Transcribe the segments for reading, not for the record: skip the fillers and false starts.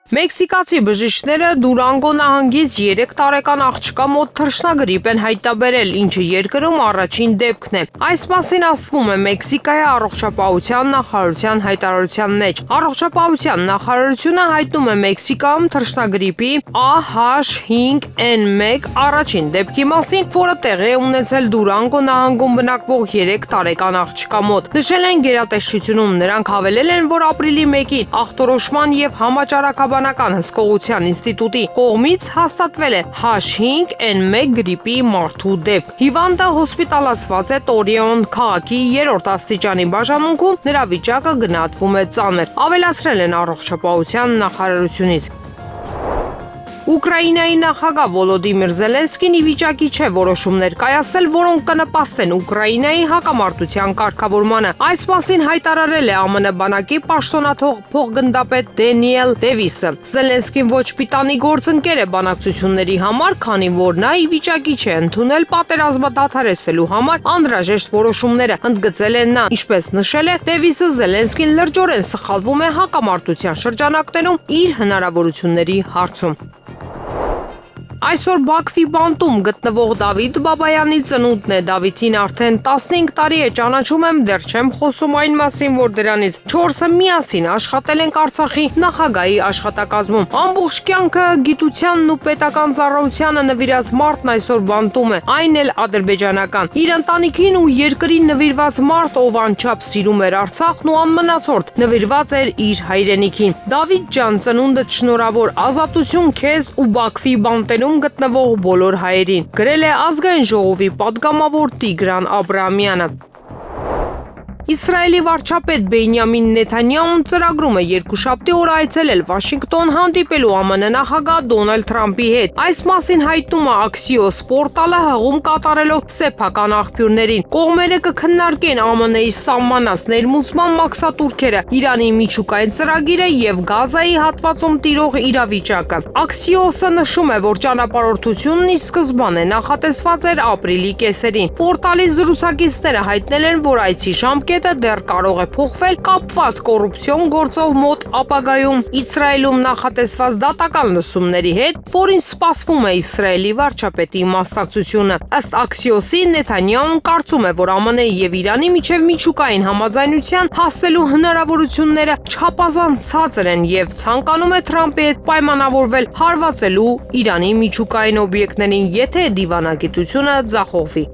Մեքսիկացի բժիշկները Դուրանգո նահանգից 3 տարեկան աղջկա մոտ թռչնագրիպ են հայտնաբերել, ինչը երկրում առաջին դեպքն է։ Այս մասին ասվում է Մեքսիկայի առողջապահության նախարարության հայտարարության մեջ։ Առողջապահության նախարարությունը հայտնում է Մեքսիկայում թռչնագրիպի AH5N1 առաջին դեպքի մասին, որը տեղի է ունեցել Դուրանգո նահանգում բնակվող 3 տարեկան աղջկա մոտ։ Նշել են գերատեսչությունում, նրանք հավելել են, որ ապրիլի 1-ին ախտորոշման եւ համաճարակաբանական հսկողության ինստիտուտի կողմից հաստատվել է H5N1 գրիպի մարդու դեպք։ Հիվանդը հոսպիտալացված է Տորեոն քաղաքի 3-րդ աստիճանի բաժանմունքում, նրա վիճակը գնահատվում է ծանր, ավելացրել են առողջապահության նախարարությունից։ Ուկրաինայի նախագահ Վոլոդիմիր Զելենսկին ի վիճակի չէ որոշումներ կայացնել, որոնք կնպաստեն Ուկրաինայի հակամարտության կարգավորմանը։ Այս մասին հայտարարել է ԱՄՆ բանակի պաշտոնաթող փոխգնդապետ Դենիել Դևիսը։ Զելենսկին ոչ պիտանի գործընկեր է բանակցությունների համար, քանի որ նա ի վիճակի չէ ընդունել պատերազմը դադարեցնելու համար անհրաժեշտ որոշումները, ընդգծել է նա։ Ինչպես նշել է Դևիսը, Զելենսկին լրջորեն սխալվում է հակամարտության շրջանակներում իր հնարավորությունների հարցում։ Այսօր Բաքվի բանտում գտնվող Դավիթ Բաբայանի ծնունդն է։ Դավիթին արդեն 15 տարի է ճանաչում եմ, դեռ չեմ խոսում այն մասին, որ դրանից 4-ը միասին աշխատել ենք Արցախի նախագահի աշխատակազմում։ Ամբողջ կյանքը գիտությանն ու պետական ծառայությանը նվիրած մարդն այսօր բանտում է, այն էլ ադրբեջանական։ Իր ընտանիքին ու երկրին նվիրված մարդ, ով անչափ սիրում էր Արցախն ու անմնացորդ նվիրված էր իր հայրենիքին։ Դավիթ ջան, ծնունդդ շնորհավոր, ազատություն քեզ ու Բաքվի բանտերում գտնվող բոլոր հայերին, գրել է Ազգային ժողովի պատգամավոր Տիգրան Աբրահամյանը։ Իսրայելի վարչապետ Բենյամին Նեթանյահուն ծրագրում է երկուշաբթի օր այցելել Վաշինգտոն հանդիպելու ԱՄՆ նախագահ Դոնալդ Թրամփի հետ։ Այս մասին հայտնում է Axios պորտալը հղում կատարելով սեփական աղբյուրներին։ Կողմերը կքննարկեն ԱՄՆ-ի սահմանած ներմուծման մաքսատուրքերը, Իրանի միջուկային ծրագիրը եւ Գազայի հատվածում տիրող իրավիճակը։ Axios-ը նշում է, որ ճանապարհորդությունն ի սկզբանե նախատեսված էր ապրիլի կեսերին։ Պորտալի զրուցակիցները հայտնել են, որ այցի ժամկետը դեռ կարող է փոխվել կապված կոռուպցիոն գործով մոտ ապագայում Իսրայելում նախատեսված դատական լսումների հետ, որին սպասվում է Իսրայելի վարչապետի մասնակցությունը։ Ըստ Axios-ի, Նեթանյահուն կարծում է, որ ԱՄՆ-ի եւ Իրանի միջև միջուկային համաձայնության հասնելու հնարավորությունները չափազանց ցածր են եւ ցանկանում է Թրամփի հետ պայմանավորվել հարվածելու Իրանի միջուկային օբյեկտներին, եթե դիվանագիտությունը ձախողվի։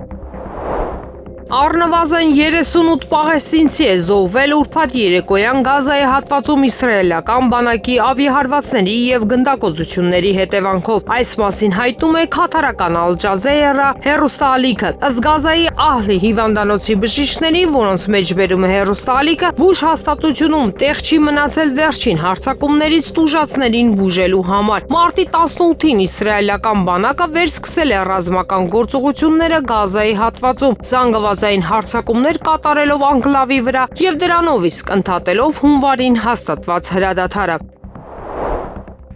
Առնվազն 38 պաղեստինցի է զոհվել ուրբաթ երեկոյան Գազայի հատվածում իսրայելական բանակի ավիահարվածների եւ գնդակոծությունների հետևանքով։ Այս մասին հայտնում է քաթարական Al Jazeera հեռուստաալիքը։ Ըստ Գազայի Ահլի հիվանդանոցի բժիշկների, որոնց մեջբերում է հեռուստաալիքը, բուժ հաստատությունում տեղ չի մնացել վերջին հարձակումներից տուժածներին բուժելու համար։ Մարտի 18-ին իսրայելական բանակը վերսկսել է ռազմական գործողությունները Գազայի հատվածում, զանգվածային հարձակումներ կատարելով անկլավի վրա եւ դրանով իսկ ընդհատելով հունվարին հաստատված հրադադարը։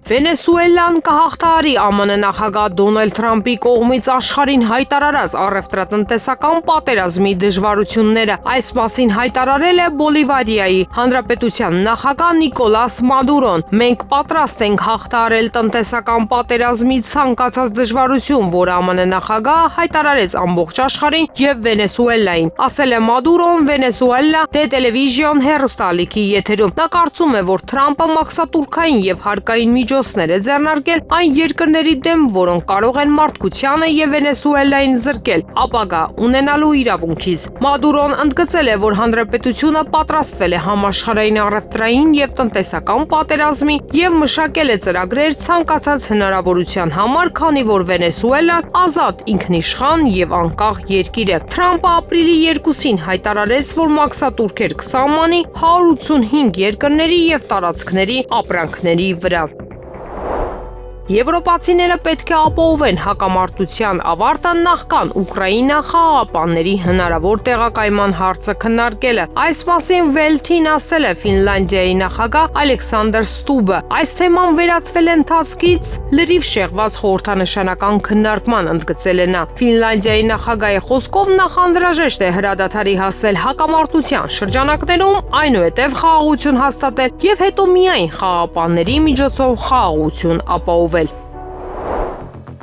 Վենեսուելան կհաղթահարի ԱՄՆ նախագահ Դոնալդ Թրամփի կողմից աշխարհին հայտարարած առևտրատնտեսական պատերազմի դժվարությունները։ Այս մասին հայտարարել է Բոլիվարիայի հանրապետության նախագահ Նիկոլաս Մադուրոն։ Մենք պատրաստ ենք հաղթահարել տնտեսական պատերազմի ցանկացած դժվարություն, որ ԱՄՆ նախագահը հայտարարեց ամբողջ աշխարհին եւ Վենեսուելային, ասել է Մադուրոն Վենեսուելա տելևիզիոն հեռուստաալիքի եթերում։ Նա կարծում է, որ Թրամփը մաքսատուրքային եւ հարկային միջոցներ է ձեռնարկել այն երկրների դեմ, որոնք կարող են մարդկությանը եւ Վենեսուելային զրկել ապագա ունենալու իրավունքից։ Մադուրոն ընդգծել է, որ հանրապետությունը պատրաստվել է համաշխարհային առևտրային եւ տնտեսական պատերազմի եւ մշակել է ծրագրեր ցանկացած հնարավորության համար, քանի որ Վենեսուելան ազատ, ինքնիշխան եւ անկախ երկիր է։ Թրամփը ապրիլի 2-ին հայտարարեց, որ մաքսատուրքեր կսահմանի 185 երկրների եւ տարածքների ապրանքների վրա։ Եվրոպացիները պետք է ապահովեն հակամարտության ավարտը նախքան Ուկրաինա խաղաղապահների հնարավոր տեղակայման հարցը քննարկելը։ Այս մասին Welt-ին ասել է Ֆինլանդիայի նախագահ Ալեքսանդր Ստուբը։ Այս թեման վերածվել է ընթացքից լրիվ շեղված խորհրդանշանական քննարկման, ընդգծել է նա։ Ֆինլանդիայի նախագահի խոսքով նախ անհրաժեշտ է հրադադարի հասնել հակամարտության շրջանակներում, այնուհետև խաղաղություն հաստատել եւ հետո միայն խաղաղապահների միջոցով խաղաղություն ապահովել։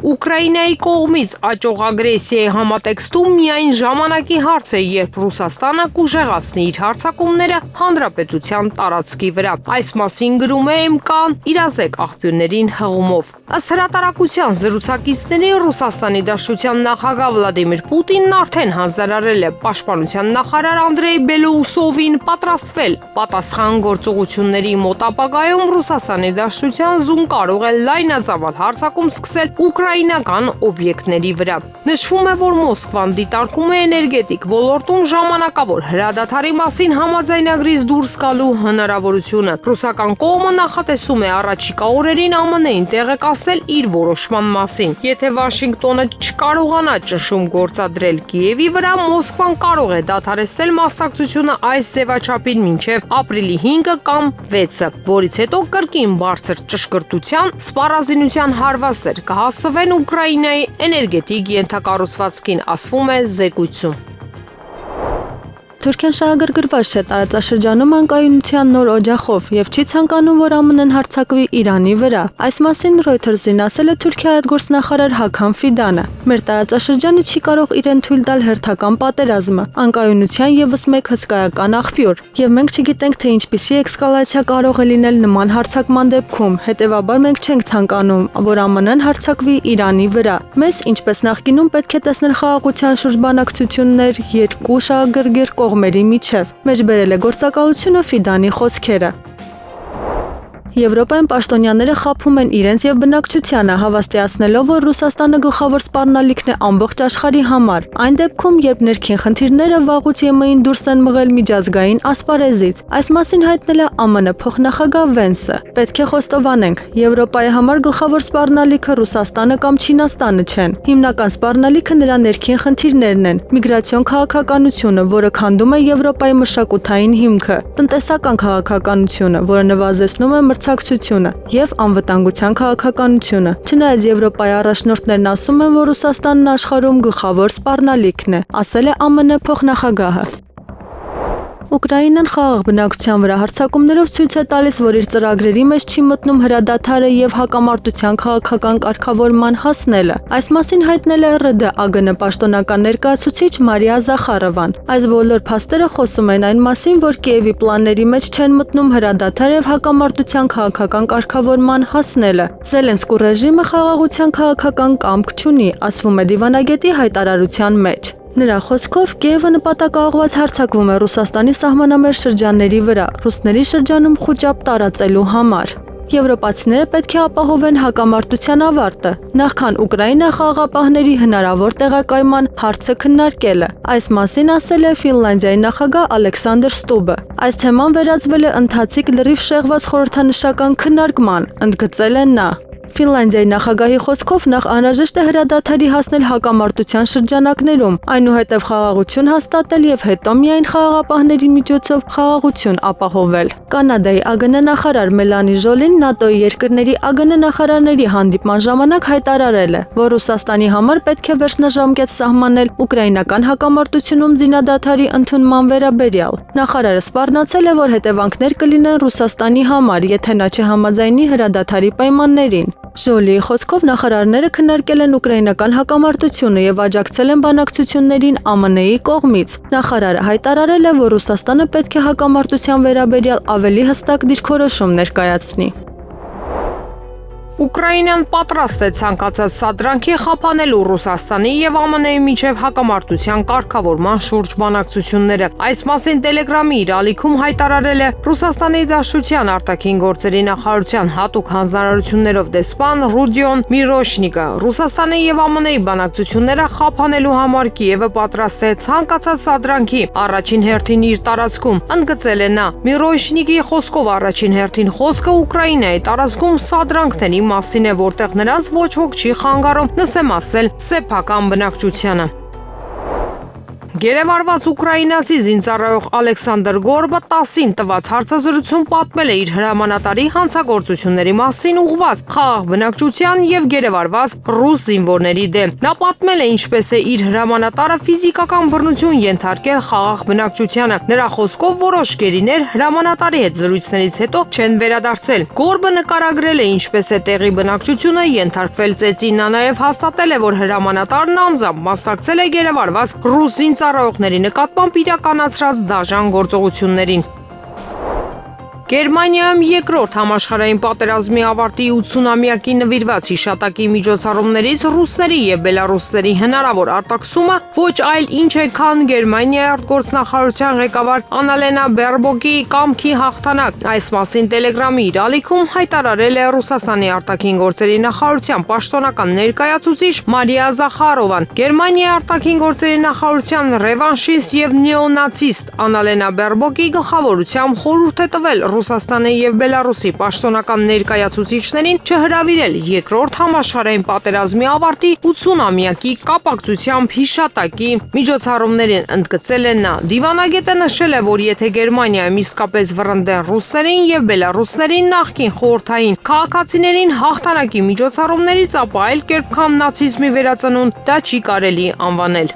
Ուկրաինայի կողմից աճող ագրեսիայի համատեքստում միայն ժամանակի հարց է, երբ Ռուսաստանը կուժեղացնի իր հարձակումները հանրապետության տարածքի վրա։ Այս մասին գրում է ՄԿ-ն իրազեկ աղբյուրներին հղումով։ Ըստ հրատարակության զրուցակիցների Ռուսաստանի Դաշնության նախագահ Վլադիմիր Պուտինն արդեն հանձնարարել է պաշտպանության նախարար Անդրեյ Բելոուսովին պատրաստվել պատասխան գործողությունների մոտ ապագայում Ռուսաստանի Դաշնության զուն կարող է լայնածավալ հարձակում սկսել ուկրաինական օբյեկտների վրա։ Նշվում է, որ Մոսկվան դիտարկում է էներգետիկ ոլորտում ժամանակավոր հրադադարի մասին համաձայնագրից դուրս գալու հնարավորությունը։ Ռուսական կողմը նախատեսում է առաջիկա օրերին ԱՄՆ-ին տեղեկացնել իր որոշման մասին։ Եթե Վաշինգտոնը չկարողանա ճնշում գործադրել Կիևի վրա, Մոսկվան կարող է դադարեցնել մասնակցությունը այս ձևաչափին մինչև ապրիլի 5-ը կամ 6-ը, որից հետո կրկին բարձր ճշգրտության սպառազինության հարվածներ կհասվեն Ուկրաինայի էներգետիկ ենթակառուցվածքին, ասվում է զեկույցում։ Թուրքիան շահագրգռված չէ տարածաշրջանում անկայունության նոր օջախով եւ չի ցանկանում, որ ԱՄՆ-ն հարձակվի Իրանի վրա։ Այս մասին Reuters-ին ասել է Թուրքիայի արտգործնախարար Հական Ֆիդանը։ Մեր տարածաշրջանը չի կարող իրեն թույլ տալ հերթական պատերազմը, անկայունության եւս մեկ հսկայական աղբյուր, եւ մենք չգիտենք, թե ինչպիսի էսկալացիա կարող է լինել նման հարձակման դեպքում։ Հետեւաբար մենք չենք ցանկանում, որ ԱՄՆ-ն հարձակվի Իրանի վրա։ Մեզ, ինչպես նախկինում, պետք է տեսնել խաղաղության շուրջ բանակցություններ երկու շահագրգիռ կողմերի միջև, մեջբերել է գործակալությունը Ֆիդանի խոսքերը։ Եվրոպայում պաշտոնյաները խաբում են իրենց եւ բնակչությանը, հավաստիացնելով, որ Ռուսաստանը գլխավոր սպառնալիքն է ամբողջ աշխարհի համար։ Այն դեպքում, երբ ներքին խնդիրները վաղուց ԵՄ-ին դուրս են մղել միջազգային ասպարեզից։ Այս մասին հայտնել է ԱՄՆ փոխնախագահ Վենսը։ Պետք է խոստովանենք, Եվրոպայի համար գլխավոր սպառնալիքը Ռուսաստանը կամ Չինաստանը չեն։ Հիմնական սպառնալիքը նրա ներքին խնդիրներն են՝ միգրացիոն քաղաքականությունը, որը քանդում է Եվրոպայի մշակութային հիմքը, տնտեսական քաղաքականությունը, որը նվազեցնում է մրցակցությունը եւ անվտանգության քաղաքականությունը։ Չնայած Եվրոպայի առաջնորդներն ասում են, որ Ռուսաստանն աշխարհում գլխավոր սպառնալիքն է, ասել է ԱՄՆ փոխնախագահը։ Ուկրաինան խաղաղ բնակչության վրա հարձակումներով ցույց է տալիս, որ իր ծրագրերի մեջ չի մտնում հրադադարը եւ հակամարտության քաղաքական կարգավորման հասնելը։ Այս մասին հայտնել է ՌԴԱԳՆ պաշտոնական ներկայացուցիչ Մարիա Զախարովան։ Այս բոլոր փաստերը խոսում են այն մասին, որ Կիևի պլանների մեջ չեն մտնում հրադադար եւ հակամարտության քաղաքական կարգավորման հասնելը։ Զելենսկու ռեժիմը խաղաղության քաղաքական կամք չունի, ասվում է դիվանագետի հայտարարության մեջ։ Նրա խոսքով Կիևը նպատակաուղղված հարձակվում է Ռուսաստանի սահմանամերձ շրջանների վրա, ռուսների շրջանում խուճապ տարածելու համար։ Եվրոպացիները պետք է ապահովեն հակամարտության ավարտը, նախքան Ուկրաինա խաղաղապահների հնարավոր տեղակայման հարցը քննարկելը։ Այս մասին ասել է Ֆինլանդիայի նախագահ Ալեքսանդր Ստուբը։ Այս թեման վերածվել է ընթացիկ լրիվ շեղված խորհրդանշական քննարկման, ընդգծել է նա։ Ֆինլանդիայի նախագահի խոսքով նախ անհրաժեշտ է հրադադարի հասնել հակամարտության շրջանակներում, այնուհետև խաղաղություն հաստատել եւ հետո միայն խաղաղապահների միջոցով խաղաղություն ապահովել։ Կանադայի ԱԳՆ նախարար Մելանի Ժոլին ՆԱՏՕ-ի երկրների ԱԳՆ նախարարների հանդիպման ժամանակ հայտարարել է, որ Ռուսաստանի համար պետք է վերջնաժամկետ սահմանել ուկրաինական հակամարտությունում զինադադարի ընդունման վերաբերյալ։ Նախարարը սպառնացել է, որ հետևանքներ կլինեն Ռուսաստանի համար, եթե նա չհամաձայնի հրադադարի պայմաններին։ Ժոլիի խոսքով նախարարները քննարկել են ուկրաինական հակամարտությունը եւ աջակցել են բանակցություններին ԱՄՆ-ի կողմից։ Նախարարը հայտարարել է, որ Ռուսաստանը պետք է հակամարտության վերաբերյալ ավելի հստակ դիրքորոշում ներկայացնի։ Ուկրաինան պատրաստ է ցանկացած սադրանքի խափանելու Ռուսաստանի եւ ԱՄՆ-ի միջև հակամարտության կարգավորման շուրջ բանակցությունները։ Այս մասին Telegram-ի իր ալիքում հայտարարել է Ռուսաստանի Դաշնության արտաքին գործերի նախարարության հատուկ հանձնարարություններով դեսպան Ռուդիոն Միրոշնիկը։ Ռուսաստանի եւ ԱՄՆ-ի բանակցությունները խափանելու համար Կիևը պատրաստ է ցանկացած սադրանքի առաջին հերթին իր տարածքում, ընդգծել է նա։ Միրոշնիկի խոսքով առաջին հերթին խոսքը Ուկրաինայի տարածքում սադրանքների մասին է, որտեղ նրանց ոչ ոք չի խանգարում, նսեմ ասել սեփական բնակչությանը։ Գերեվարված ուկրաինացի զինծառայող Ալեքսանդր Գորբը 10-ին տված հարցազրույցում պատմել է իր հրամանատարի հանցագործությունների մասին ուղղված խաղաղ բնակչության եւ գերեվարված ռուս զինվորների դեմ։ Նա պատմել է ինչպես է իր հրամանատարը ֆիզիկական բռնություն ենթարկել խաղաղ բնակչությանը։ Նրա խոսքով որոշ գերիներ հրամանատարի հետ զրույցներից հետո չեն վերադարձել։ Գորբը նկարագրել է ինչպես է տեղի բնակչությունը ենթարկվել ծեծին։ Նա նաեւ հաստատել է, որ հրամանատարն անձամբ մասնակցել է գերեվարված ռուս ծառայողների նկատմամբ իրականացրած դաժան գործողություններին։ Գերմանիայում երկրորդ համաշխարհային պատերազմի ավարտի 80-ամյակի նվիրված հիշատակի միջոցառումներից ռուսների եւ բելարուսների հնարավոր արտաքսումը ոչ այլ ինչ է, քան Գերմանիայի արտգործնախարարության ղեկավար Աննալենա Բերբոկի կամքի հաղթանակ։ Այս մասին Տելեգրամի իր ալիքում հայտարարել է Ռուսաստանի արտաքին գործերի նախարարության պաշտոնական ներկայացուցիչ Մարիա Զախարովան։ Գերմանիայի արտաքին գործերի նախարարության ռևանշիստ եւ նեոնացիստ Աննալենա Բերբոկի գլխավորությամբ խորհուրդ է տվել Ռուսաստանի եւ Բելարուսի պաշտոնական ներկայացուցիչներին չհրավիրել երկրորդ համաշխարհային պատերազմի ավարտի 80-ամյակի կապակցությամբ հիշատակի միջոցառումներին, ընդգծել է նա։ Դիվանագետը նշել է, որ եթե Գերմանիայում իսկապես վռնդեն ռուսներին եւ բելարուսներին նախկին խորհրդային քաղաքացիներին հաղթանակի միջոցառումներից, ապա այլ կերպ քան նացիզմի վերածնունդ դա չի կարելի անվանել։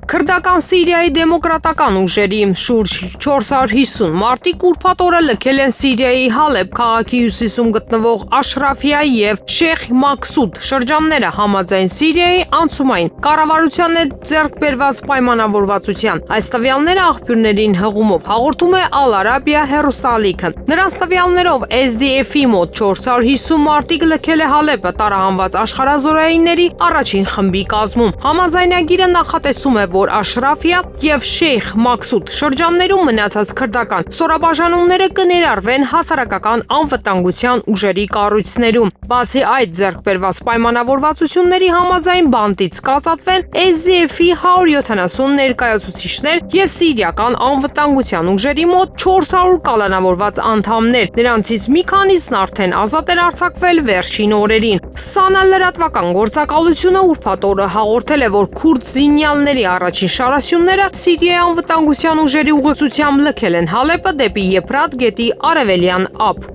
Քրդական Սիրիայի դեմոկրատական ուժերի շուրջ 450 մարտիկ ուրբաթ օրը լքել են Սիրիայի Հալեբ քաղաքի հյուսիսում գտնվող Աշրաֆիա եւ Շեյխ Մաքսուդ շրջանները համաձայն Սիրիայի անցումային կառավարության հետ ձեռք բերված պայմանավորվածության։ Այս տվյալները աղբյուրներին հղումով հաղորդում է Ալ-Արաբիա հեռուստաալիքը։ Նրանց տվյալներով SDF-ի մոտ 450 մարտիկ լքել է Հալեբը տարահանված աշխարհազորայինների առաջին խմբի կազմում։ Համաձայնագիրը նախատեսում է, որ Աշրաֆիա եւ Շեյխ Մաքսուդ շրջաններում մնացած քրդական ստորաբաժանումները կներառվեն հասարակական անվտանգության ուժերի կառույցներում։ Բացի այդ, ձեռք բերված պայմանավորվածությունների համաձայն բանտից կազատվեն SDF-ի 170 ներկայացուցիչներ եւ սիրիական անվտանգության ուժերի մոտ 400 կալանավորված անդամներ։ Նրանցից մի քանիսն արդեն ազատ են արձակվել վերջին օրերին։ Սանա լրատվական գործակալությունը ուրբաթ օրը հաղորդել է, որ քուրդ զինյալների առաջին շարասյունները Սիրիայի անվտանգության ուժերի ուղեկցությամբ լքել են Հալեպը դեպի Եփրատ գետի արևելյան ափ։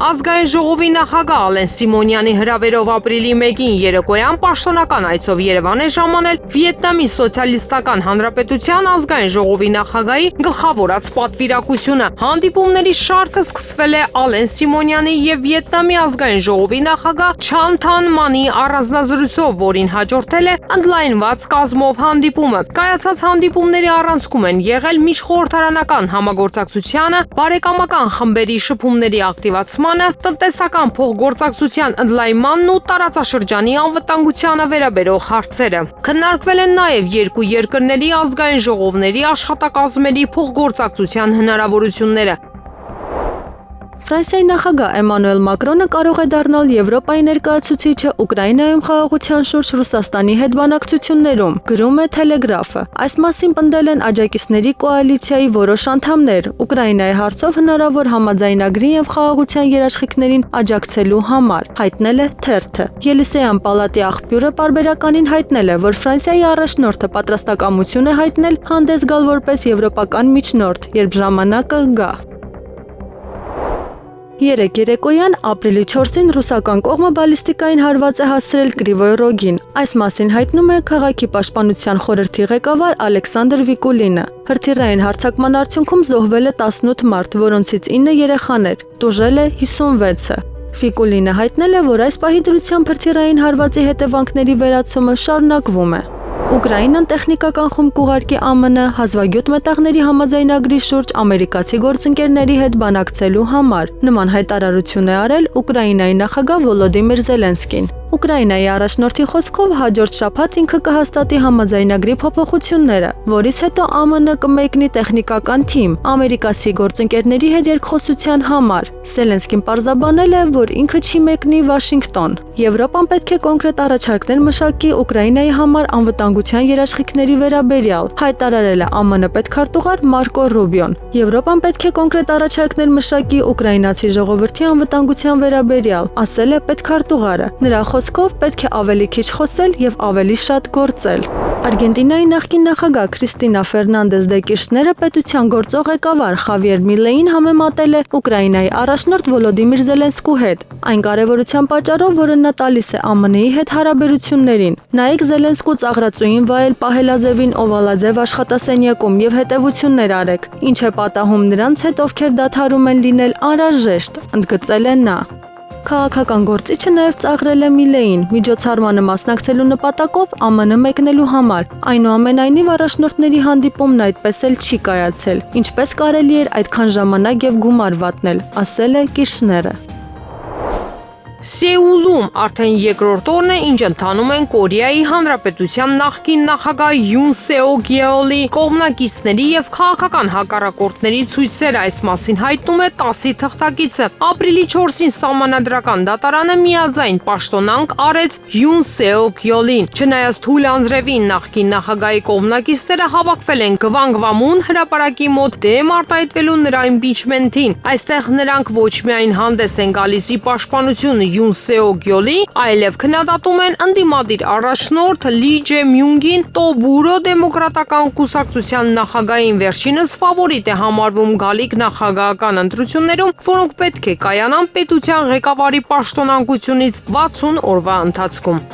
Ազգային ժողովի նախագահ Ալեն Սիմոնյանի հրավերով ապրիլի 1-ին երեկոյան պաշտոնական այցով Երևան է ժամանել Վիետնամի Սոցիալիստական Հանրապետության ազգային ժողովի նախագահի գլխավորած պատվիրակությունը։ Հանդիպումների շարքը սկսվել է Ալեն Սիմոնյանի եւ Վիետնամի ազգային ժողովի նախագահ Չան Թան Մանի առանձնազրույցով, որին հաջորդել է ընդլայնված կազմով հանդիպումը։ Կայացած հանդիպումների առանցքում են եղել միջխորհրդարանական համագործակցությանը, բարեկամական խմբերի շփումների ակտիվացման, տնտեսական փոխգործակցության ընդլայնմանն ու տարածաշրջանի անվտանգությանը վերաբերող հարցերը։ Քննարկվել են նաև երկու երկրների ազգային ժողովների աշխատակազմերի փոխգործակցության հնարավորությունները։ Ֆրանսիայի նախագահ Էմանուել Մակրոնը կարող է դառնալ Եվրոպայի ներկայացուցիչը Ուկրաինայում խաղաղության շուրջ Ռուսաստանի հետ բանակցություններում, գրում է Թելեգրաֆը։ Այս մասին պնդել են աջակիցների կոալիցիայի որոշ անդամներ Ուկրաինայի հարցով հնարավոր համաձայնագրի եւ խաղաղության երաշխիքներին աջակցելու համար, հայտնել է թերթը։ Ելիսեյան պալատի աղբյուրը պարբերականին հայտնել է, որ Ֆրանսիայի առաջնորդը պատրաստակամություն է հայտնել հանդես գալ որպես եվրոպական միջնորդ, երբ ժամանակը գա։ Երեկ երեկոյան ապրիլի 4-ին ռուսական կողմը բալիստիկային հարված է հասցրել Կրիվոյ Ռոգին։ Այս մասին հայտնում է քաղաքի պաշտպանության խորհրդի ղեկավար Ալեքսանդր Վիկուլինը։ Հրթիռային հարձակման արդյունքում զոհվել է 18 մարդ, որոնցից 9 երեխաներ, տուժել է 56-ը։ Վիկուլինը հայտնել է, որ այս պահի դրությամբ հրթիռային հարվածի հետևանքների վերացումը շարունակվում է։ Ուկրաինան տեխնիկական խումբ կուղարկի ԱՄՆ հազվագյուտ մետաղների համաձայնագրի շուրջ ամերիկացի գործընկերների հետ բանակցելու համար։ Նման հայտարարություն է արել Ուկրաինայի նախագահ Վոլոդիմիր Զելենսկին։ Ուկրաինայի առաջնորդի խոսքով հաջորդ շաբաթ ինքը կհաստատի համաձայնագրի փոփոխությունները, որից հետո ԱՄՆ կմեկնի տեխնիկական թիմ ամերիկացի գործընկերների հետ երկխոսության համար։ Սելենսկին պարզաբանել է, որ ինքը չի մեկնի Վաշինգտոն։ Եվրոպան պետք է կոնկրետ առաջարկներ մշակի Ուկրաինայի համար անվտանգության երաշխիքների վերաբերյալ, հայտարարել է ԱՄՆ պետքարտուղար Մարկո Ռուբիոն։ Եվրոպան պետք է կոնկրետ առաջարկներ մշակի ուկրաինացի ժողովրդի անվտանգության վերաբերյալ, ասել է պետքարտուղարը։ Նրա խոսքով պետք է ավելի քիչ խոսել եւ ավելի շատ գործել։ Արգենտինայի նախկին նախագահ Քրիստինա Ֆերնանդես դե Կիրշները պետության գործող ղեկավար Խավիեր Միլեին համեմատել է Ուկրաինայի առաջնորդ Վոլոդիմիր Զելենսկու հետ, այն կարևորության պատճառով, որը նա տալիս է ԱՄՆ-ի հետ հարաբերություններին։ Նայեք Զելենսկու ծաղրածուին վայել պահելաձևին օվալաձև աշխատասենյակում եւ հետեւություններ արեք, ինչ է պատահում նրանց հետ, ովքեր դադարում են լինել անհրաժեշտ, ընդգծել է նա։ Քաղաքական գործիչը նաև ծաղրել է Միլեին միջոցառմանը մասնակցելու նպատակով ԱՄՆ մեկնելու համար։ Այնուամենայնիվ առաջնորդների հանդիպումն այդպես էլ չի կայացել, ինչպես կարելի էր այդքան ժամանակ եւ գումար վատնել, ասել է Կիրշները։ Սեուլում արդեն երկրորդ օրն է, ինչ ընթանում են Կորեայի Հանրապետության նախկին նախագահ Յուն Սեոկ Յեոլի կողմնակիցների եւ քաղաքական հակառակորդների ցույցերը, այս մասին հայտնում է TASS-ի թղթակիցը։ Ապրիլի 4-ին Սահմանադրական դատարանը միաձայն պաշտոնանկ արեց Յուն Սեոկ Յոլին։ Չնայած թույլ անձրևին, նախկին նախագահի կողմնակիցները հավաքվել են Գվանգվամուն հրապարակի մոտ դեմ արտահայտվելու նրա իմպիչմենթին։ Այստեղ նրանք ոչ միայն հանդես են գալիս ի պաշտպանություն Յուն Սեոկ Յոլի, այլև քննադատում են ընդդիմադիր առաջնորդ Լի Ջե Մյունգին, Տոբուրո դեմոկրատական կուսակցության նախագահին, վերջինս ֆավորիտ է համարվում գալիք նախագահական ընտրություններում, որոնք պետք է կայանան պետության ղեկավարի պաշտոնանկությունից 60 օրվա ընթացքում։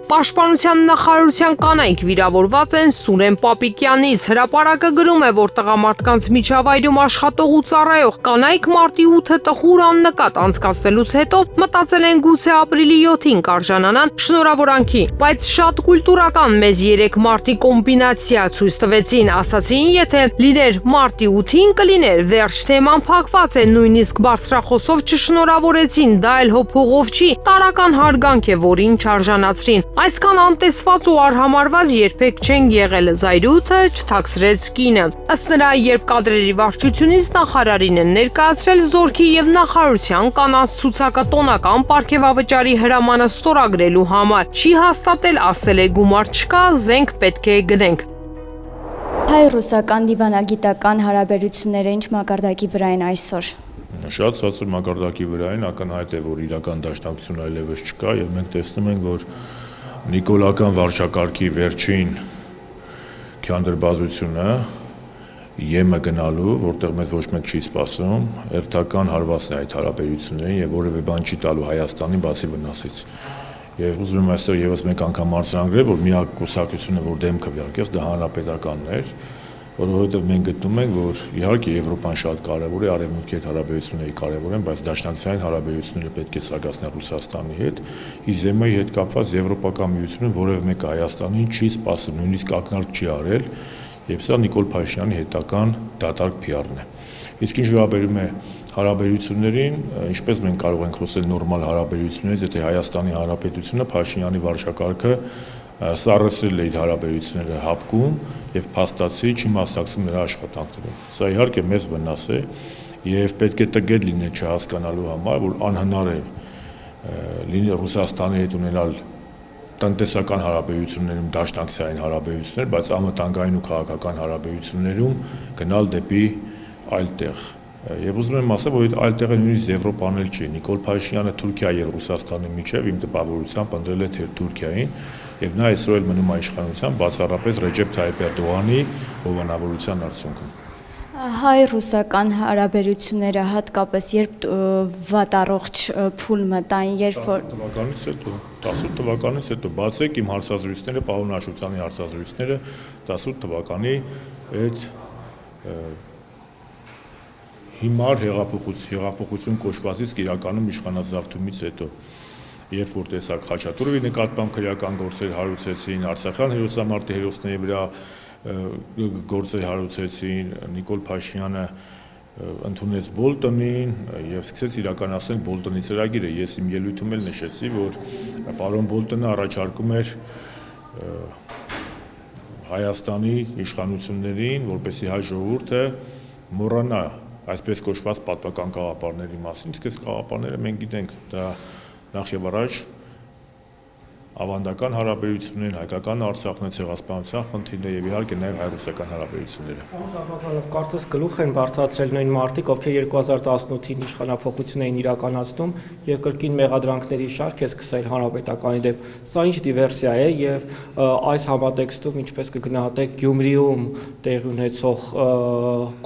Պաշտպանության նախարարության կանայք վիրավորված են Սուրեն Պապիկյանից։ Հրապարակը գրում է, որ տղամարդկանց միջավայրում աշխատող ու ծառայող կանայք մարտի 8-ը տխուր աննկատ անցկացնելուց հետո մտածել են գուցե ապրիլի 7-ին կարժանանան շնորհավորանքի, բայց շատ կուլտուրական մեզ 3 մարտի կոմբինացիա ցույց տվեցին, ասացին, եթե լիներ մարտի 8-ին կլիներ, վերջ թեման փակված է, նույնիսկ բարձրախոսով չշնորհավորեցին, դա էլ հոփողով չի, տարական հարգանք է, որին չարժանացրին։ Այսքան անտեսված ու արհամարված երբեք չեն եղել, Զայրութը չթաքցրեց կինը։ Ըստ նրա, երբ կադրերի վարչությունից նախարարին են ներկայացրել զորքի եւ նախարարության կանանց ցուցակը տոնական պարգևավճարի հրամանը ստորագրելու համար, չի հաստատել, ասել է գումար չկա, զենք պետք է գնենք։ Հայ-ռուսական դիվանագիտական հարաբերությունները ինչ մակարդակի վրա են այսօր։ Շատ ցածր մակարդակի վրա են, ակնհայտ է, որ իրական դաշնակցություն այլևս չկա եւ մենք տեսնում ենք, որ նիկոլական վարչակարգի վերջին քանդրբազությունը ԵՄ գնալու, որտեղ մեզ ոչ մեկ չի սպասում, երթական հարվածն է այդ հարաբերություններին եւ որևէ բան չի տալու Հայաստանին բացի վնասից։ Եվ ուզում եմ այսօր եւս մեկ անգամ արձանագրել, որ միակ կուսակցությունը, որ դեմ քվեարկեց, դա հանրապետականն էր, որովհետև մենք գտնում ենք, որ իհարկե Եվրոպան շատ կարևոր է, արևմուտքի հետ հարաբերությունները կարևոր են, բայց դաշնակցային հարաբերությունները պետք է սրագացնել Ռուսաստանի հետ, իսկ ԵՄ-ի հետ կապված Եվրոպական միությունը որևէ մեկը Հայաստանին չի սպասում, նույնիսկ ակնարկ չի արել, եւ սա Նիկոլ Փաշինյանի հետական դատարկ PR-ն է։ Իսկ ինչ վերաբերում է հարաբերություններին, ինչպես մենք կարող ենք խոսել նորմալ հարաբերություններից, եթե Հայաստանի Հանրապետությունը Փաշինյանի վարչակարգը սառեցրել է իր հարաբերությունները հապկում եւ փաստացի չի մասնակցում նրա աշխատանքներին։ Սա իհարկե մեծ վնաս է եւ պետք է տգետ լինել չհասկանալու համար, որ անհնար է լինի Ռուսաստանի հետ ունենալ տնտեսական հարաբերություններում դաշնակցային հարաբերություններ, բայց անվտանգային ու քաղաքական հարաբերություններում գնալ դեպի այլ տեղ։ Եվ ուզում եմ ասել, որ այդ այլ տեղը նույնիսկ Եվրոպան էլ չի։ Նիկոլ Փաշինյանը Թուրքիա եւ Ռուսաստանի միջև իմ տպավորությամբ ընտրել է Թուրքիային, եւ նա այսօր էլ մնում է իշխանության բացառապես Ռեջեփ Թայիփ Էրդողանի հովանավորության արդյունքում։ Հայ-ռուսական հարաբերությունները հատկապես երբ վատառողջ փուլ մտային, երբ որ 18 թվականից հետո բացեք իմ հարցազրույցները, պարոն Աշոտյանի հարցազրույցները 18 թվականի այդ հիմար հեղափոխություն կոչվածից իրականում իշխանաձավթումից հետո, երբ որ տեսակ Խաչատուրովի նկատմամբ քրեական գործեր հարուցեցին, Արցախյան հերոսամարտի հերոսների վրա գործեր հարուցեցին, Նիկոլ Փաշինյանը ընդունեց Բոլտոնին եւ սկսեց իրականացնել Բոլտոնի ծրագիրը։ Ես իմ ելույթում էլ նշեցի, որ պարոն Բոլտոնը առաջարկում էր Հայաստանի իշխանություններին, որպեսզի հայ ժողովուրդը մոռանա այսպես կոչված պատմական գաղափարների մասին, իսկ այս գաղափարները մենք գիտենք, դա նախ եւ առաջ ավանդական հարաբերություններն, հայկական Արցախն է, ցեղասպանության խնդիրները եւ իհարկե նաեւ հայ-ռուսական հարաբերությունները։ Պարոն կարծես գլուխ են բարձրացրել նույն մարդիկ, ովքեր 2018-ին իշխանափոխություն էին իրականացնում եւ կրկին մեղադրանքների շարք է սկսել հանրապետականի դեմ։ Սա ինչ դիվերսիա է եւ այս համատեքստում ինչպես կգնահատեք Գյումրիում տեղի ունեցող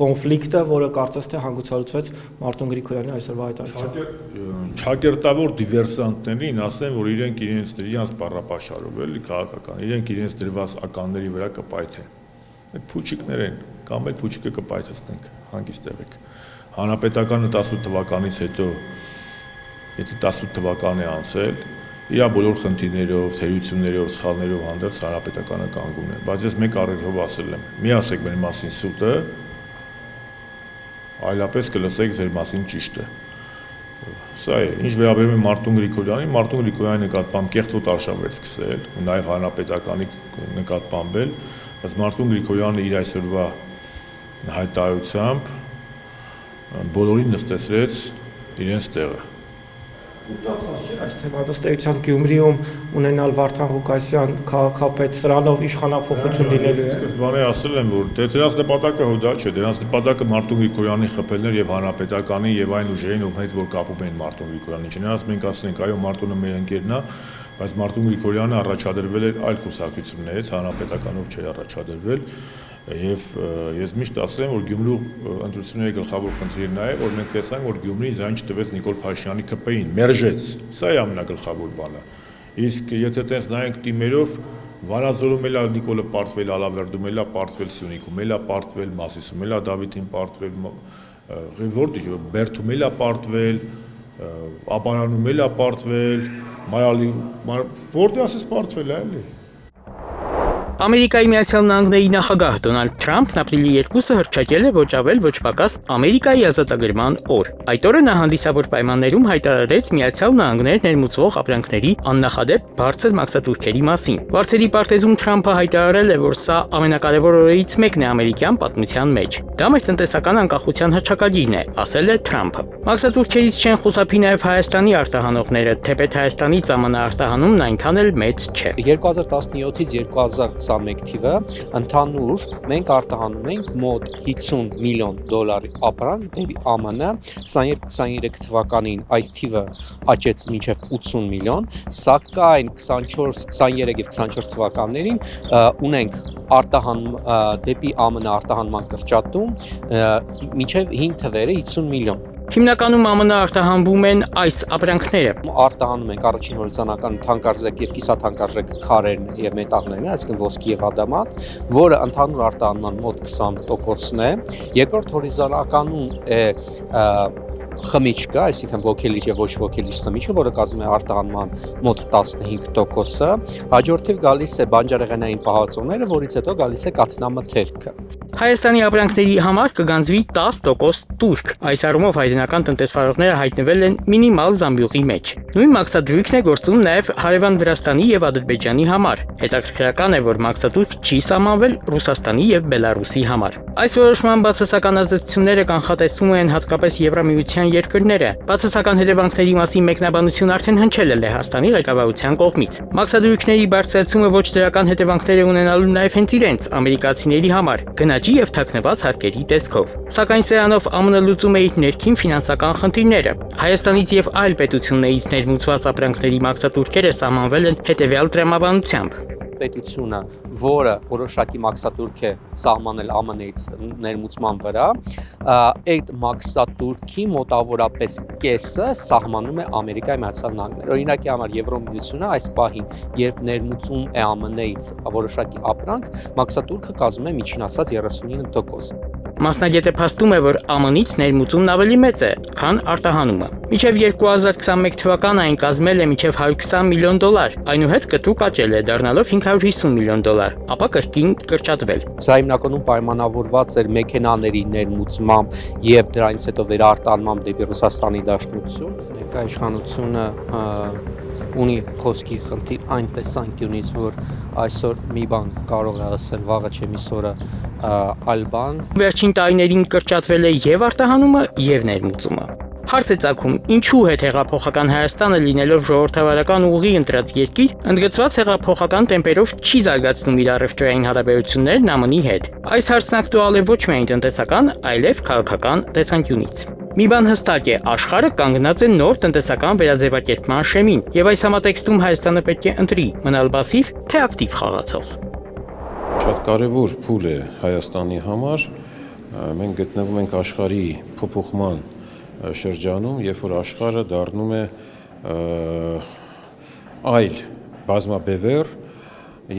կոնֆլիկտը, որը կարծես թե հանգուցալուծվեց Մարտուն Գրիգորյանի այսօրվա հայտարարությամբ։ Չակերտավոր դիվերսանտներին ասեն, որ իրենց բառապաշարով էլի քաղաքական, իրենք իրենց դրված ականների վրա կպայթեն։ Այդ փուչիկներ են, կամ էլ փուչիկը կպայթեցնենք, հանգիստ եղեք։ Հանրապետականը 18 թվականից հետո, եթե 18 թվական է անցել, իր բոլոր խնդիրներով, թերություններով, սխալներով հանդերձ հանրապետականը կանգուն է։ Բայց ես մեկ առիթով ասել եմ, մի ասեք մեր մասին սուտը, այլապես կլսեք ձեր մասին ճիշտը։ Սա է, ինչ վերաբերում է Մարտուն Գրիգորյանին, Մարտուն Գրիգորյանի նկատմամբ կեղտոտ արշավ էր սկսել ու նաև հանրապետականի նկատմամբ էլ, բայց Մարտուն Գրիգորյանը իր այսօրվա հայտարարությամբ բոլորին նստեցրեց իրենց տեղը։ Ուշացած չէ այս թեման ըստ էության Գյումրիում ունենալ Վարդան Ղուկասյան քաղաքապետ սրանով իշխանափոխություն լինելու է։ Սկզբանե ասել եմ, որ դրանց նպատակը հոդա չէ, դրանց նպատակը Մարտուն Գրիգորյանի խփելներ եւ հանրապետականի եւ այն ուժերին, ով հետ որ կապում են Մարտուն Գրիգորյանին։ Չնայած մենք ասել ենք, այո, Մարտունը մեր ընկերն է, բայց Մարտուն Գրիգորյանը առաջադրվել էր այլ կուսակցություններից, հանրապետականով չէր առաջադրվել։ Եվ ես միշտ ասել եմ, որ Գյումրու ընտրությունների գլխավոր խնդիրը նա է, որ մենք տեսանք, որ Գյումրին զայն չտվեց Նիկոլ Փաշինյանի ԿՊ-ին, մերժեց։ Սա է ամենագլխավոր բանը։ Իսկ եթե տես նայենք թիմերով, Վանաձորում էլա Նիկոլը պարտվել, Ալավերդում էլա պարտվել, Սյունիքում էլա պարտվել, Մասիսում էլա Դավիթին պարտվել, որտեղ Բերդում էլա պարտվել, Ապարանում էլա պարտվել, Մարալի, որտեղ ասես պարտվել է էլի։ Ամերիկայի Միացյալ Նահանգների նախագահ Դոնալդ Թրամփն ապրիլի 2-ը հռչակել է ոչ ավել ոչ պակաս Ամերիկայի ազատագրման օր։ Այդ օրը նա հանդիսավոր պայմաններում հայտարարեց Միացյալ Նահանգներ ներմուծվող ապրանքների աննախադեպ բարձր մաքսատուրքերի մասին։ Վարդերի պարտեզում Թրամփը հայտարարել է, որ սա ամենակարևոր օրերից մեկն է ամերիկյան պատմության մեջ։ Դա մեր տնտեսական անկախության հռչակագիրն է, ասել է Թրամփը։ Մաքսատուրքերից չեն խուսափի նաև Հայաստանի արտահանողները, թեպետ Հայաստանից ԱՄՆ արտահանումն այնքան էլ մեծ չէ։ 2017-ից 2021 թիվը ընդհանուր մենք արտահանում ենք մոտ 50 միլիոն դոլարի ապրանք դեպի ԱՄՆ, 22-23 թվականին այդ թիվը աճեց մինչև 80 միլիոն, սակայն 24, 23 եւ 24 թվականներին ունենք արտահանում դեպի ԱՄՆ արտահանման կրճատում մինչև 5 թվերը 50 միլիոն։ Հիմնականում ԱՄՆ արտահանվում են այս ապրանքները։ Արտահանում ենք առաջին հորիզոնական թանկարժեք եւ կիսաթանկարժեք քարերն եւ մետաղներն, այսինքն ոսկի եւ ադամատ, որը ընդհանուր արտահանման մոտ 20%-ն է։ Երկրորդ հորիզոնականում է խմիչքը, այսինքն ոգելիչ եւ ոչ ոգելիչ խմիչքը, որը կազմում է արտահանման մոտ 15%-ը, հաջորդիվ գալիս է բանջարեղենային պահածոները, որից հետո գալիս է կաթնամթերքը։ Հայաստանի ապրանքների համար կգանձվի 10% տուրք։ Այս առումով հայրենական տնտեսվարողները հայտնվել են մինիմալ զամբյուղի մեջ։ Նույն մաքսատուրքն է գործում նաև հարևան Վրաստանի եւ Ադրբեջանի համար։ Հետաքրքրական է, որ մաքսատուրք չի սահմանվել Ռուսաստանի եւ Բելարուսի համար։ Այս որոշման բացասական ազդեցությունները կանխատեսվում են հատկապես Եվրամիության երկրները։ Բացասական հետևանքների մասին մեկնաբանություն արդեն հնչել է Լեհաստանի ղեկավարության կողմից։ Մաքսատուրքների բարձրացումը ոչ դրական հետևանքներ է ունենալու նաև հենց իրենց ամերիկացիների համար, գնաճի եւ թաքնված հարկերի տեսքով։ Սակայն սրանով ԱՄՆ լուծում է իր ներքին ֆինանսական խնդիրները։ Հայաստանից եւ այլ պետություններից ներմուծված ապրանքների մաքսատուրքերը սահմանվել են հետեւյալ տրամաբանությամբ։ Պետությունը, որը որոշակի մաքսատուրք է սահմանել ԱՄՆ-ից ներմուծման վրա, այդ մաքսատուրքի մոտավորապես կեսը սահմանում է Ամերիկայի Միացյալ Նահանգները։ Օրինակի համար Եվրոմիությունը այս պահին, երբ ներմուծում է ԱՄՆ-ից որոշակի ապրանք, մաքսատուրքը կազմում է միջինացված 39%։ Մասնագետը փաստում է, որ ԱՄՆ-ից ներմուծումն ավելի մեծ է, քան արտահանումը։ Մինչև 2021 թվականը այն կազմել է մինչև $120 միլիոն, այնուհետ կտրուկ աճել է, դառնալով $550 միլիոն, ապա կրկին կրճատվել։ Սա հիմնականում պայմանավորված էր մեքենաների ներմուծմամբ եւ դրանից հետո վերարտանմամբ դեպի Ռուսաստանի Դաշնություն։ Ներկայ իշխանությունը ունի խոսքի խնդիր այն տեսանկյունից, որ այսօր մի բան կարող է ասել, վաղը չէ միսօրը այլ բան։ Վերջին տարիներին կրճատվել է եւ արտահանումը եւ ներմուծումը։ Հարց է ծագում, ինչու հետ հեղափոխական Հայաստանը լինելով ժողովրդավարական ուղի ընտրած երկիր, ընդգծված հեղափոխական տեմպերով չի զարգացնում իր առևտրային հարաբերություններն ԱՄՆ-ի հետ։ Այս հարցն ակտուալ է ոչ միայն տնտեսական, այլև քաղաքական տեսանկյունից։ Մի բան հստակ է, աշխարհը կանգնած է նոր տնտեսական վերաձևակերպման շեմին, եւ այս համատեքստում Հայաստանը պետք է ընտրի մնալ пассив, թե ակտիվ խաղացող։ Շատ կարևոր փուլ է Հայաստանի համար։ Մենք գտնվում ենք աշխարհի փոփոխման շրջանում, երբ որ աշխարհը դառնում է այլ բազմաբևեռ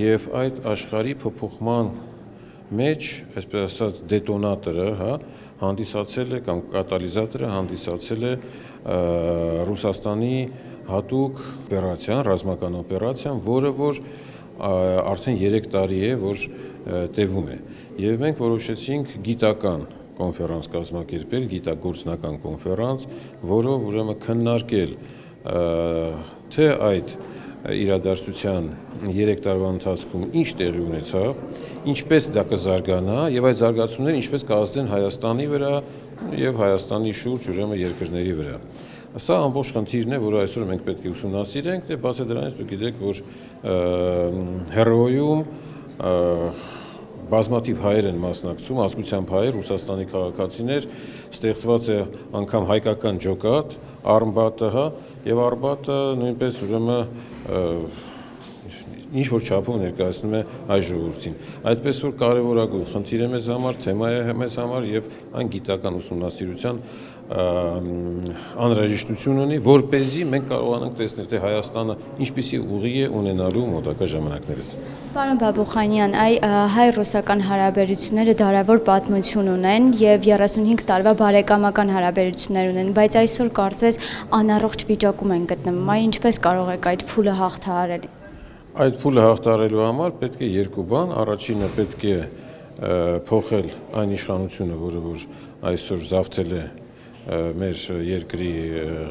եւ այդ աշխարհի փոփոխման մեջ, այսպես ասած, դետոնատորը, հանդիսացել է կամ կատալիզատորը հանդիսացել է Ռուսաստանի հատուկ օպերացիան, ռազմական օպերացիան, որը որ արդեն 3 տարի է, որ տևում է։ Եվ մենք որոշեցինք գիտական կոնֆերանս կազմակերպել, գիտագործնական կոնֆերանս, որով ուրեմն քննարկել թե այդ իրադարձության 3 տարվա ընթացքում ինչ տեղի ունեցավ, ինչպես դա կզարգանա եւ այդ զարգացումները ինչպես կազդեն Հայաստանի վրա եւ Հայաստանի շուրջ ուրեմն երկրների վրա։ Սա ամբողջ խնդիրն է, որը այսօր մենք պետք է ուսումնասիրենք, դե բացի դրանից դուք գիտեք, որ հերոյում բազմաթիվ հայեր են մասնակցում, ազգությամբ հայեր, Ռուսաստանի քաղաքացիներ, ստեղծված է անգամ հայկական ջոկատ, Արմբատը, եւ Արմբատը նույնպես ուրեմն ինչ որ չափով ներկայացնում է հայ ժողովրդին։ Այդպես որ կարևորագույն խնդիր է մեզ համար, թեմա է մեզ համար եւ այն գիտական ուսումնասիրության անհրաժեշտություն ունի, որպեսզի մենք կարողանանք տեսնել, թե Հայաստանը ինչպիսի ուղի է ունենալու մոտակա ժամանակներս։ Պարոն Բաբուխանյան, հայ-ռուսական հարաբերությունները դարավոր պատմություն ունեն եւ 35 տարվա բարեկամական հարաբերություններ ունեն, բայց այսօր կարծես անառողջ վիճակում են գտնվում։ Այ ինչպես կարող եք այդ փուլը հաղթահարել։ Այդ փուլը հաղթահարելու համար պետք է երկու բան, առաջինը պետք է փոխել այն իշխանությունը, որը որ այսօր զավթել է մեր երկրի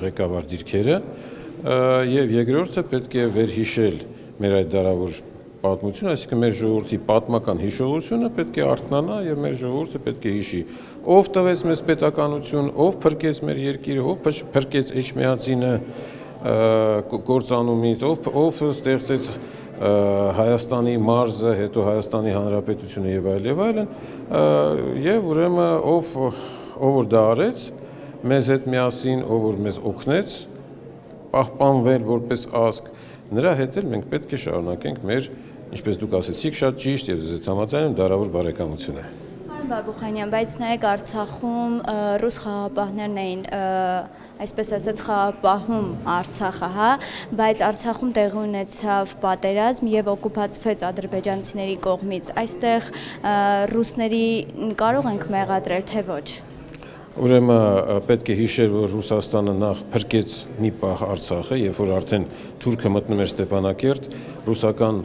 ղեկավար դիրքերը, եւ երկրորդը պետք է վերհիշել մեր այդ դարավոր պատմությունը, այսինքն մեր ժողովրդի պատմական հիշողությունը պետք է արթնանա եւ մեր ժողովուրդը պետք է հիշի, ով տվեց մեզ պետականություն, ով փրկեց մեր երկիրը, ով փրկեց Էջմիածինը գործանումից, ով ստեղծեց Հայաստանի մարզը, հետո Հայաստանի Հանրապետությունը եւ այլն, եւ ուրեմն ով որ դա արեց, մեզ հետ միասին, ով որ մեզ օգնեց պահպանվել որպես ազգ, նրա հետ էլ մենք պետք է շարունակենք մեր, ինչպես դուք ասեցիք, շատ ճիշտ եւ ձեզ համաձայն դարավոր բարեկամությունը։ Պարոն Բաբուխանյան, բայց նայեք Արցախում ռուս խաղապահներն էին այսպես ասած խաղապահում Արցախը, բայց Արցախում տեղի ունեցավ պատերազմ եւ օկուպացվեց ադրբեջանցիների կողմից։ Այստեղ ռուսների կարող ենք մեղադրել, թե ոչ։ Ուրեմն պետք է հիշել, որ Ռուսաստանը նախ փրկեց մի պահ Արցախը, երբ որ արդեն թուրքը մտնում էր Ստեփանակերտ, ռուսական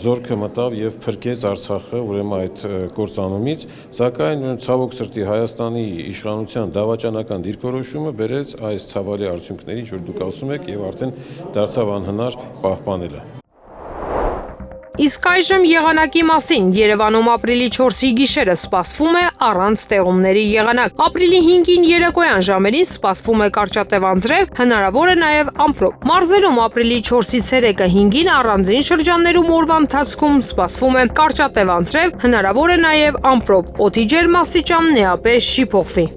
զորքը մտավ եւ փրկեց Արցախը, ուրեմն այդ կործանումից, սակայն ցավոք սրտի Հայաստանի իշխանության դավաճանական դիրքորոշումը բերեց այս ցավալի արդյունքների, ինչ որ դուք ասում եք, եւ արդեն դարձավ անհնար պահպանելը։ Իսկ այժմ եղանակի մասին Երևանում ապրիլի 4-ի գիշերը սպասվում է առանց ստեղումների եղանակ։ Ապրիլի 5-ին երեկոյան ժամերին սպասվում է կարճատև անձրև, հնարավոր է նաև ամպրոպ։ Մարզերում ապրիլի 4-ից ցերեկը 5-ին առանձին շրջաններում օրվա ընթացքում սպասվում է կարճատև անձրև, հնարավոր է նաև ամպրոպ։ Օդի ջերմաստիճանն էապես չի փոխվի։